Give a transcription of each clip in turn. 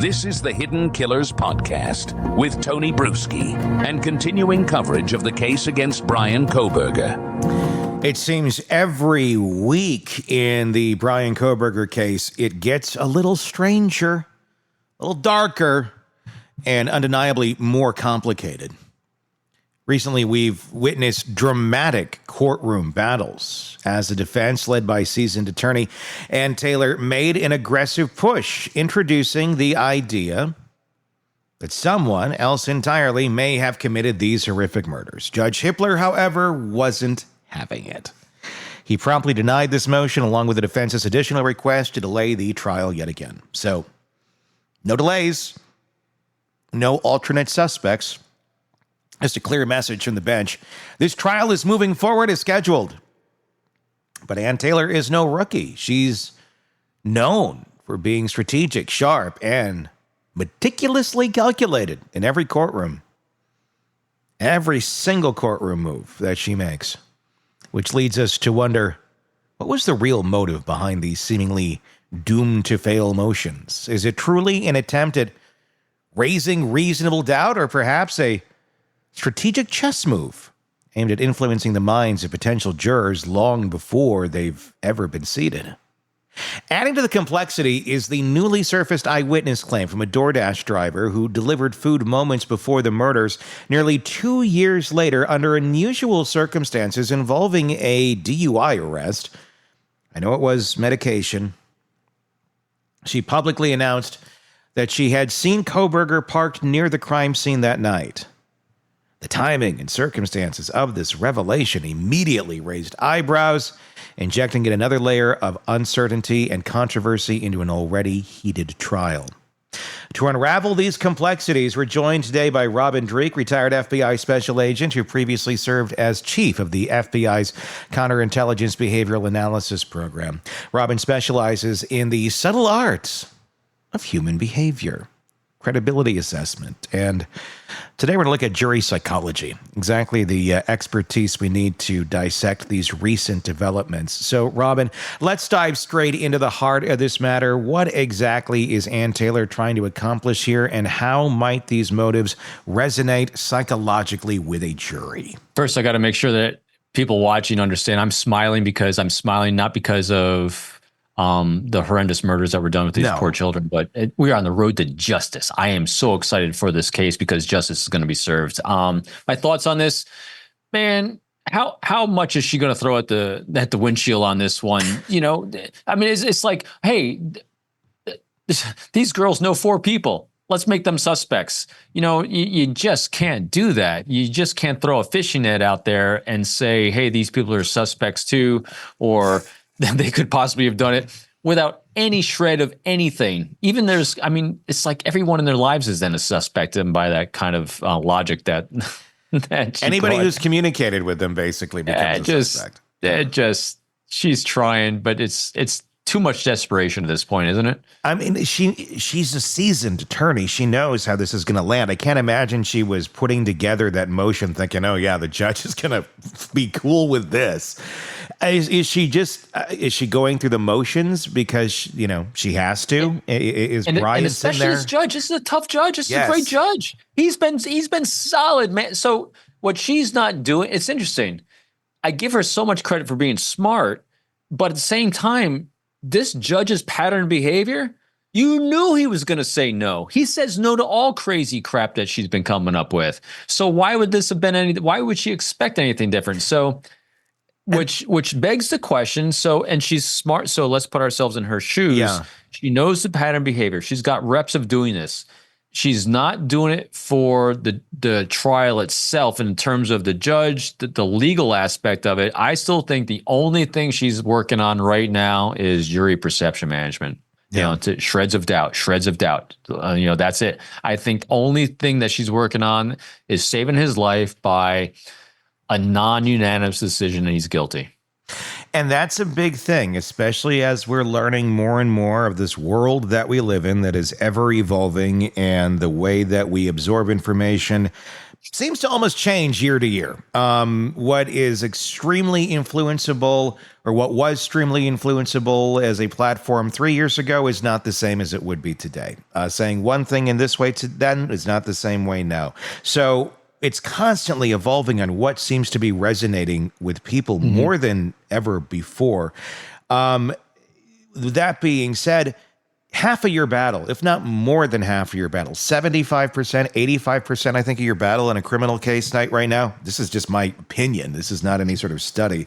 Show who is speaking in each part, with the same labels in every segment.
Speaker 1: This is the Hidden Killers Podcast with Tony Bruschi and continuing coverage of the case against Bryan Kohberger.
Speaker 2: It seems every week in the Bryan Kohberger case, it gets a little stranger, a little darker, and undeniably more complicated. Recently, we've witnessed dramatic courtroom battles as the defense, led by seasoned attorney Ann Taylor, made an aggressive push, introducing the idea that someone else entirely may have committed these horrific murders. Judge Hippler, however, wasn't having it. He promptly denied this motion, along with the defense's additional request to delay the trial yet again. So, no delays, no alternate suspects. Just a clear message from the bench. This trial is moving forward as scheduled. But Ann Taylor is no rookie. She's known for being strategic, sharp, and meticulously calculated in every courtroom. Every single courtroom move that she makes. Which leads us to wonder, what was the real motive behind these seemingly doomed to fail motions? Is it truly an attempt at raising reasonable doubt, or perhaps a strategic chess move aimed at influencing the minds of potential jurors long before they've ever been seated? Adding to the complexity is the newly surfaced eyewitness claim from a DoorDash driver who delivered food moments before the murders, nearly 2 years later, under unusual circumstances involving a DUI arrest. I know it was medication. She publicly announced that she had seen Kohberger parked near the crime scene that night. The timing and circumstances of this revelation immediately raised eyebrows, injecting yet another layer of uncertainty and controversy into an already heated trial. To unravel these complexities, we're joined today by Robin Dreeke, retired FBI special agent who previously served as chief of the FBI's Counterintelligence Behavioral Analysis Program. Robin specializes in the subtle arts of human behavior, credibility assessment, and today we're going to look at jury psychology, exactly the expertise we need to dissect these recent developments. So, Robin, let's dive straight into the heart of this matter. What exactly is Ann Taylor trying to accomplish here, and how might these motives resonate psychologically with a jury? First,
Speaker 3: I got to make sure that people watching understand I'm smiling not because of the horrendous murders that were done with these poor children, but we are on the road to justice. I am so excited for this case because justice is going to be served. My thoughts on this, man, how much is she going to throw at the windshield on this one? You know, I mean, it's like, hey, these girls know 4 people. Let's make them suspects. You know, you just can't do that. You just can't throw a fishing net out there and say, hey, these people are suspects too, or they could possibly have done it without any shred of anything. Even it's like everyone in their lives is then a suspect, and by that kind of logic that
Speaker 2: anybody who's communicated with them basically becomes a suspect. She's trying, but it's too much desperation at this point, isn't it? I mean, she's a seasoned attorney. She knows how this is going to land. I can't imagine she was putting together that motion thinking, oh yeah, the judge is going to be cool with this. Is she going through the motions because, she has to? Is Bryan
Speaker 3: especially
Speaker 2: sitting there?
Speaker 3: This judge, this is a tough judge. This is a great judge. He's been solid, man. So what she's not doing, it's interesting. I give her so much credit for being smart, but at the same time, this judge's pattern behavior, you knew he was going to say no. He says no to all crazy crap that she's been coming up with. So why would this have been why would she expect anything different? So, which begs the question. So, and she's smart. So let's put ourselves in her shoes. Yeah. She knows the pattern behavior. She's got reps of doing this. She's not doing it for the trial itself in terms of the judge, the legal aspect of it. I still think the only thing she's working on right now is jury perception management. Yeah. To shreds of doubt. That's it. I think the only thing that she's working on is saving his life by a non-unanimous decision that he's guilty.
Speaker 2: And that's a big thing, especially as we're learning more and more of this world that we live in that is ever evolving, and the way that we absorb information seems to almost change year to year. What is extremely influenceable, or what was extremely influenceable as a platform 3 years ago, is not the same as it would be today. Saying one thing in this way to then is not the same way now. So it's constantly evolving on what seems to be resonating with people more than ever before. That being said, half of your battle, if not more than half of your battle, 75%, 85%, I think, of your battle in a criminal case night right now, this is just my opinion, this is not any sort of study,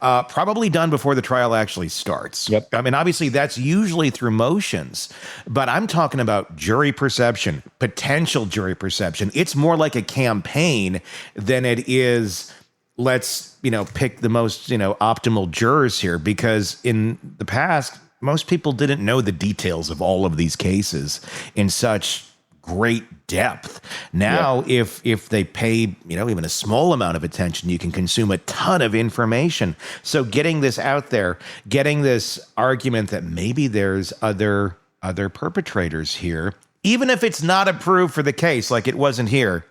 Speaker 2: probably done before the trial actually starts.
Speaker 3: Yep.
Speaker 2: I mean, obviously, that's usually through motions, but I'm talking about jury perception, potential jury perception. It's more like a campaign than it is, let's, pick the most, optimal jurors here, because in the past, most people didn't know the details of all of these cases in such great depth. Now, if they pay, even a small amount of attention, you can consume a ton of information. So getting this out there, getting this argument that maybe there's other perpetrators here, even if it's not approved for the case, like it wasn't here,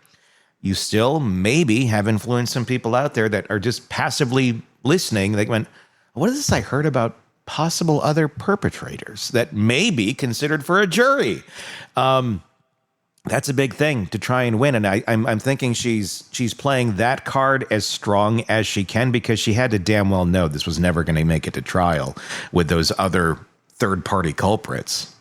Speaker 2: you still maybe have influenced some people out there that are just passively listening. They went, what is this I heard about possible other perpetrators that may be considered for a jury? That's a big thing to try and win. And I'm thinking she's playing that card as strong as she can, because she had to damn well know this was never going to make it to trial with those other third-party culprits.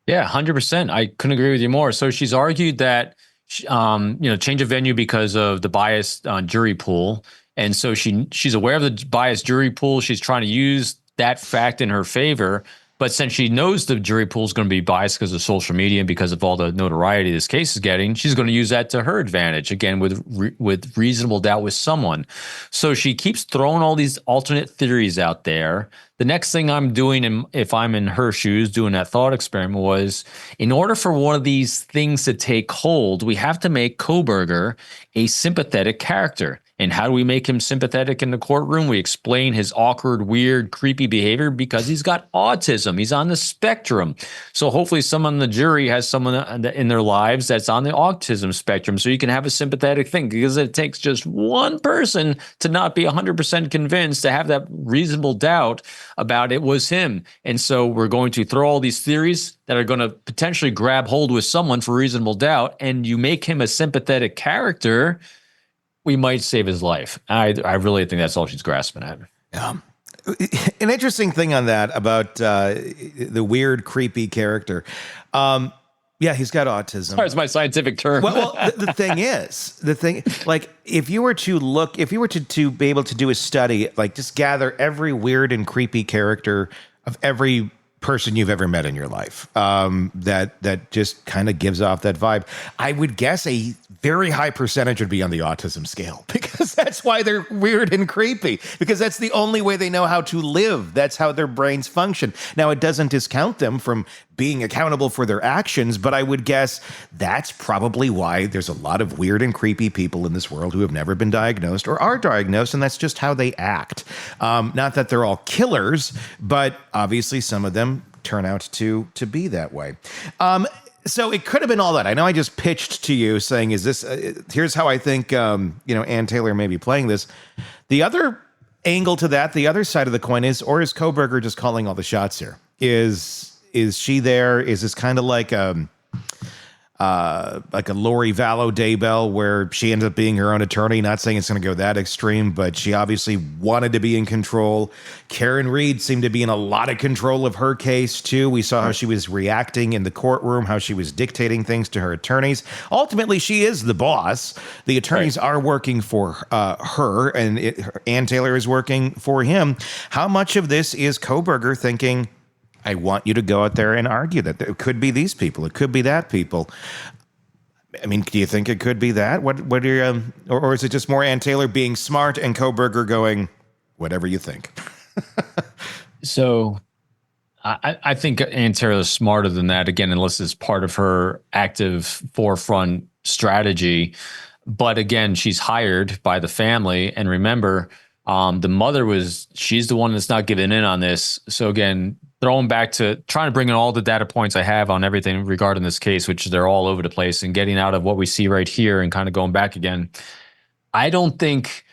Speaker 3: Yeah, 100%. I couldn't agree with you more. So she's argued that, change of venue because of the biased jury pool. And so she's aware of the biased jury pool. She's trying to use that fact in her favor. But since she knows the jury pool is going to be biased because of social media and because of all the notoriety this case is getting, she's going to use that to her advantage, again, with reasonable doubt with someone. So she keeps throwing all these alternate theories out there. The next thing I'm doing, if I'm in her shoes doing that thought experiment, was, in order for one of these things to take hold, we have to make Kohberger a sympathetic character. And how do we make him sympathetic in the courtroom? We explain his awkward, weird, creepy behavior because he's got autism. He's on the spectrum. So hopefully someone in the jury has someone in their lives that's on the autism spectrum, so you can have a sympathetic thing, because it takes just one person to not be 100% convinced, to have that reasonable doubt about it was him. And so we're going to throw all these theories that are going to potentially grab hold with someone for reasonable doubt, and you make him a sympathetic character, we might save his life. I really think that's all she's grasping at.
Speaker 2: An interesting thing on that about the weird, creepy character. Yeah, he's got autism.
Speaker 3: That's my scientific term.
Speaker 2: Well, the thing, like, if you were to be able to do a study, like, just gather every weird and creepy character of every person you've ever met in your life, that just kind of gives off that vibe, I would guess a very high percentage would be on the autism scale, because that's why they're weird and creepy, because that's the only way they know how to live. That's how their brains function. Now, it doesn't discount them from being accountable for their actions, but I would guess that's probably why there's a lot of weird and creepy people in this world who have never been diagnosed or are diagnosed, and that's just how they act. Not that they're all killers, but obviously some of them turn out to be that way. So it could have been all that. I know I just pitched to you saying, is this, here's how I think, Ann Taylor may be playing this. The other angle to that, the other side of the coin is, or is Kohberger just calling all the shots here? Is she there? Is this kind of like a Lori Vallow Daybell, where she ended up being her own attorney? Not saying it's going to go that extreme, but she obviously wanted to be in control. Karen Reed seemed to be in a lot of control of her case too. We saw how she was reacting in the courtroom, how she was dictating things to her attorneys. Ultimately, she is the boss. The attorneys are working for her, and Ann Taylor is working for him. How much of this is Kohberger thinking, I want you to go out there and argue that it could be these people, it could be that people? I mean, do you think it could be that? What are your, or is it just more Ann Taylor being smart and Kohberger going, whatever you think?
Speaker 3: So I think Ann Taylor is smarter than that, again, unless it's part of her active forefront strategy. But again, she's hired by the family. And remember, the mother she's the one that's not giving in on this. So again, throwing back to trying to bring in all the data points I have on everything regarding this case, which they're all over the place, and getting out of what we see right here and kind of going back again. I don't think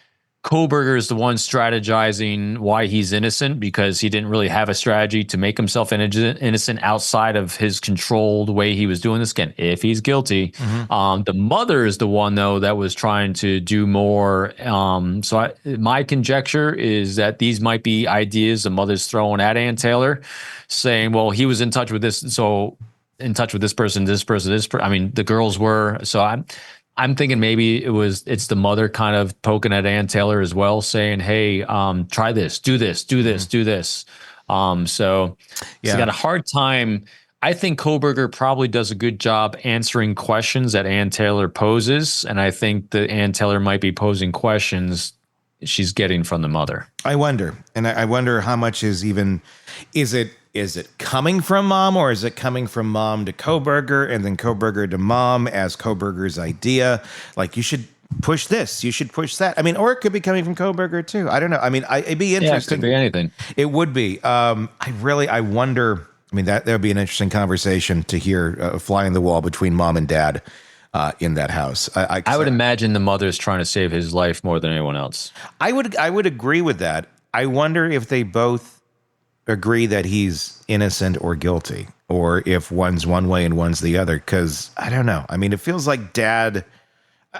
Speaker 3: Kohberger is the one strategizing why he's innocent, because he didn't really have a strategy to make himself innocent outside of his controlled way he was doing this. Again, if he's guilty, the mother is the one, though, that was trying to do more. My conjecture is that these might be ideas the mother's throwing at Ann Taylor, saying, well, he was in touch with this, so in touch with this person. I mean, the girls were. So I'm thinking maybe it's the mother kind of poking at Ann Taylor as well, saying, hey, try this, do this, do this, do this. So he's got a hard time. I think Kohberger probably does a good job answering questions that Ann Taylor poses. And I think that Ann Taylor might be posing questions she's getting from the mother.
Speaker 2: I wonder. And I wonder how much is it coming from mom, or is it coming from mom to Kohberger and then Kohberger to mom as Kohberger's idea? Like, you should push this, you should push that. I mean, or it could be coming from Kohberger too. I don't know. I mean, it'd be interesting.
Speaker 3: Yeah, it could be anything.
Speaker 2: It would be. I wonder. I mean, that would be an interesting conversation to hear, fly on the wall between mom and dad in that house. I would
Speaker 3: imagine the mother's trying to save his life more than anyone else.
Speaker 2: I would agree with that. I wonder if they both agree that he's innocent or guilty, or if one's one way and one's the other, because I don't know. I mean, it feels like dad,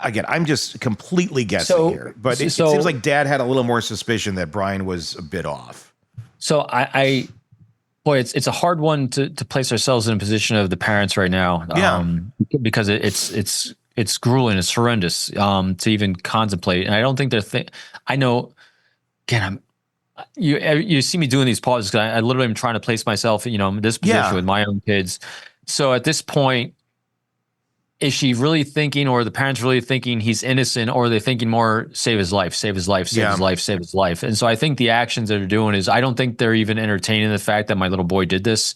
Speaker 2: again, I'm just completely guessing here, but it seems like dad had a little more suspicion that Bryan was a bit off.
Speaker 3: So it's a hard one to place ourselves in a position of the parents right now. Because it's grueling, it's horrendous to even contemplate. And I don't think I know, again, you see me doing these pauses because I literally am trying to place myself, in this position with my own kids. So at this point, is she really thinking, or the parents really thinking he's innocent, or are they thinking more save his life, save his life, save his life, save his life? And so I think the actions that they're doing is, I don't think they're even entertaining the fact that my little boy did this.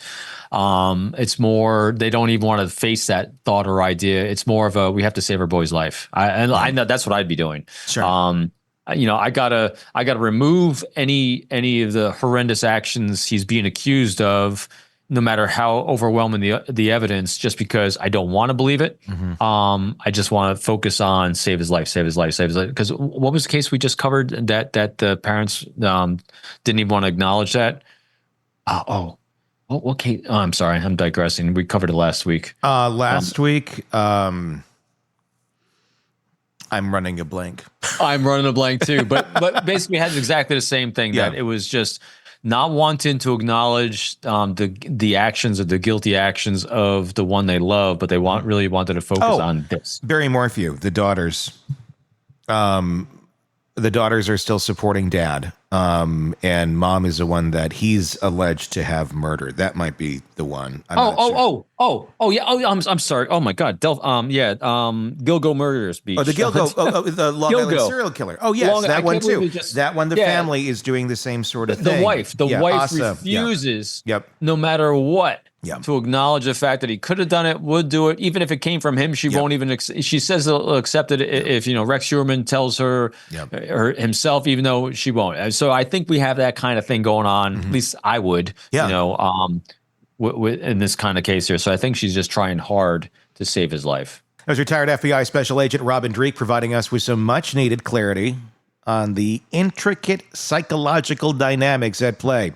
Speaker 3: It's more, they don't even want to face that thought or idea. It's more of we have to save our boy's life. I know that's what I'd be doing. Sure. I gotta remove any of the horrendous actions he's being accused of, no matter how overwhelming the evidence, just because I don't want to believe it. I just want to focus on save his life, save his life, save his life. Because what was the case we just covered that the parents didn't even want to acknowledge that? What case? Oh, I'm sorry, I'm digressing. We covered it last week.
Speaker 2: Last week. I'm running a blank.
Speaker 3: I'm running a blank too, but basically it has exactly the same thing. That it was just not wanting to acknowledge the actions or the guilty actions of the one they love, but they really wanted to focus on this.
Speaker 2: Barry Morphew, the daughters. The daughters are still supporting dad, and mom is the one that he's alleged to have murdered. That might be the one.
Speaker 3: I'm sorry. Oh my God, Gilgo Murderers Beach.
Speaker 2: Oh, the Gilgo, the Long Island serial killer. Oh yes, that one too. That one, the family is doing the same sort of thing.
Speaker 3: The wife refuses, no matter what, to acknowledge the fact that he could have done it, would do it, even if it came from him. She won't even. She says they'll accept it if Rex Heuermann tells her himself, even though she won't. So I think we have that kind of thing going on. At least I would. In this kind of case here. So I think she's just trying hard to save his life.
Speaker 2: As retired FBI Special Agent Robin Dreeke providing us with some much-needed clarity on the intricate psychological dynamics at play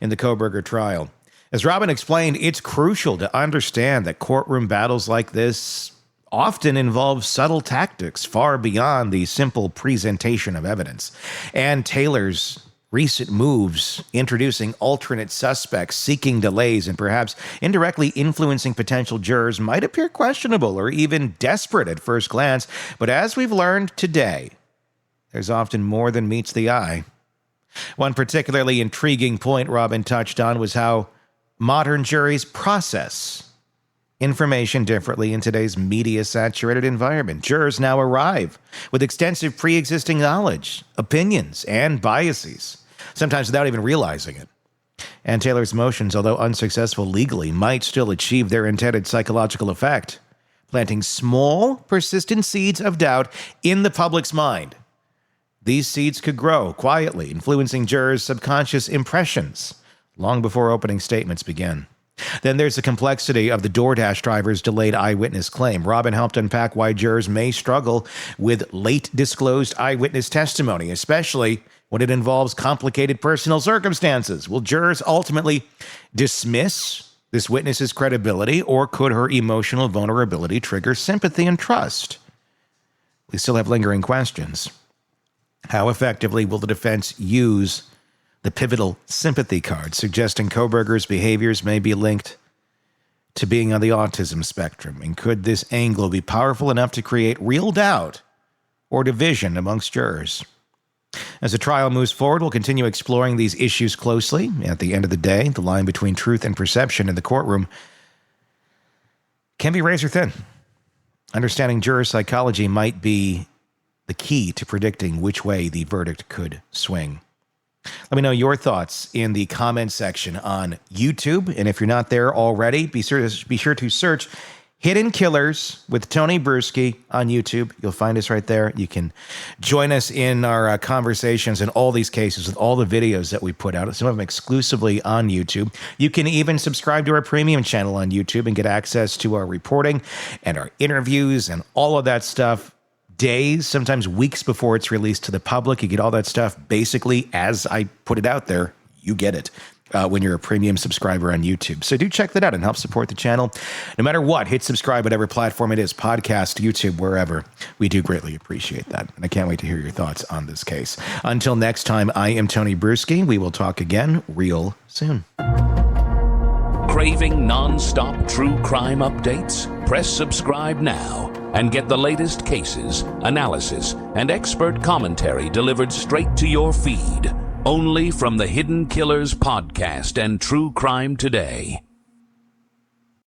Speaker 2: in the Kohberger trial. As Robin explained, it's crucial to understand that courtroom battles like this often involve subtle tactics far beyond the simple presentation of evidence. And Taylor's recent moves, introducing alternate suspects, seeking delays, and perhaps indirectly influencing potential jurors, might appear questionable or even desperate at first glance. But as we've learned today, there's often more than meets the eye. One particularly intriguing point Robin touched on was how modern juries process information differently in today's media-saturated environment. Jurors now arrive with extensive pre-existing knowledge, opinions, and biases, sometimes without even realizing it. And Taylor's motions, although unsuccessful legally, might still achieve their intended psychological effect, planting small, persistent seeds of doubt in the public's mind. These seeds could grow quietly, influencing jurors' subconscious impressions, long before opening statements begin. Then there's the complexity of the DoorDash driver's delayed eyewitness claim. Robin helped unpack why jurors may struggle with late disclosed eyewitness testimony, especially when it involves complicated personal circumstances. Will jurors ultimately dismiss this witness's credibility, or could her emotional vulnerability trigger sympathy and trust? We still have lingering questions. How effectively will the defense use the pivotal sympathy card, suggesting Kohberger's behaviors may be linked to being on the autism spectrum? And could this angle be powerful enough to create real doubt or division amongst jurors? As the trial moves forward, we'll continue exploring these issues closely. At the end of the day, the line between truth and perception in the courtroom can be razor thin. Understanding juror psychology might be the key to predicting which way the verdict could swing. Let me know your thoughts in the comment section on YouTube. And if you're not there already, be sure to search Hidden Killers with Tony Bruschi on YouTube. You'll find us right there. You can join us in our conversations in all these cases with all the videos that we put out, some of them exclusively on YouTube. You can even subscribe to our premium channel on YouTube and get access to our reporting and our interviews and all of that stuff days, sometimes weeks before it's released to the public. You get all that stuff basically as I put it out there. You get it when you're a premium subscriber on YouTube. So do check that out and help support the channel. No matter what, hit subscribe, whatever platform it is, podcast, YouTube, wherever. We do greatly appreciate that. And I can't wait to hear your thoughts on this case. Until next time, I am Tony Bruschi. We will talk again real soon.
Speaker 1: Craving non-stop true crime updates? Press subscribe now and get the latest cases, analysis, and expert commentary delivered straight to your feed. Only from the Hidden Killers podcast and True Crime Today.